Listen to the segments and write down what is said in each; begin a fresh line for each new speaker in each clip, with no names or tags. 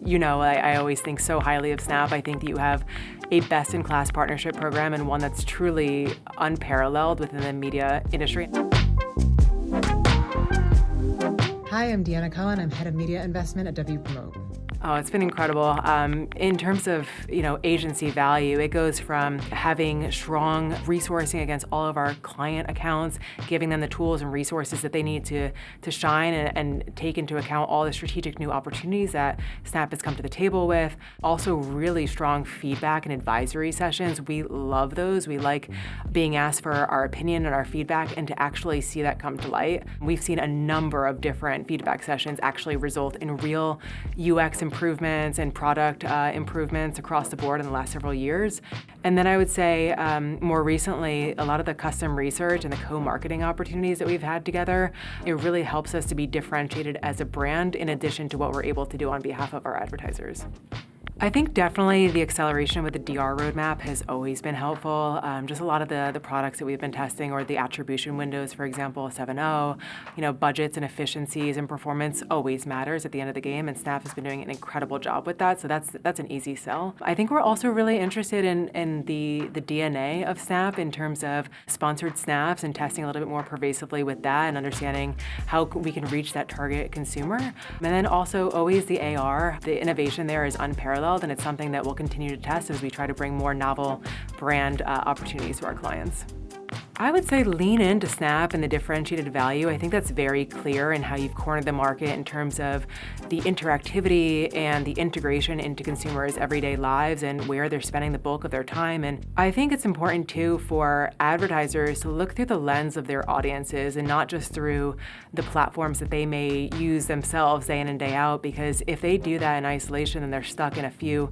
I always think so highly of Snap. I think that you have a best-in-class partnership program and one that's truly unparalleled within the media industry.
Hi, I'm Deanna Cullen. I'm head of media investment at Wpromote.
Oh, it's been incredible. In terms of, agency value, it goes from having strong resourcing against all of our client accounts, giving them the tools and resources that they need to shine and take into account all the strategic new opportunities that Snap has come to the table with. Also, really strong feedback and advisory sessions. We love those. We like being asked for our opinion and our feedback and to actually see that come to light. We've seen a number of different feedback sessions actually result in real UX improvements and product improvements across the board in the last several years. And then I would say more recently, a lot of the custom research and the co-marketing opportunities that we've had together, it really helps us to be differentiated as a brand in addition to what we're able to do on behalf of our advertisers. I think definitely the acceleration with the DR roadmap has always been helpful. Just a lot of the products that we've been testing, or the attribution windows, for example, 7.0, budgets and efficiencies and performance always matters at the end of the game, and Snap has been doing an incredible job with that, so that's an easy sell. I think we're also really interested in the DNA of Snap in terms of sponsored snaps and testing a little bit more pervasively with that and understanding how we can reach that target consumer. And then also always the AR, the innovation there is unparalleled, and it's something that we'll continue to test as we try to bring more novel brand opportunities to our clients. I would say lean into Snap and the differentiated value. I think that's very clear in how you've cornered the market in terms of the interactivity and the integration into consumers' everyday lives and where they're spending the bulk of their time. And I think it's important too for advertisers to look through the lens of their audiences and not just through the platforms that they may use themselves day in and day out, because if they do that in isolation, then they're stuck in a few,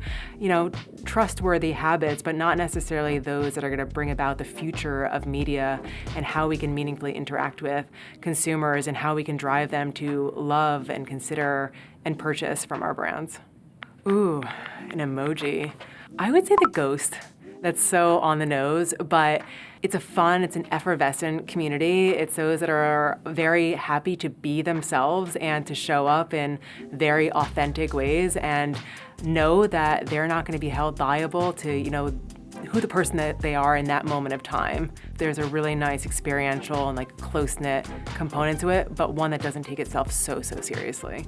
trustworthy habits, but not necessarily those that are going to bring about the future of media and how we can meaningfully interact with consumers and how we can drive them to love and consider and purchase from our brands. Ooh, an emoji. I would say the ghost. That's so on the nose, but it's an effervescent community. It's those that are very happy to be themselves and to show up in very authentic ways and know that they're not going to be held liable to, who the person that they are in that moment of time. There's a really nice experiential and close-knit component to it, but one that doesn't take itself so seriously.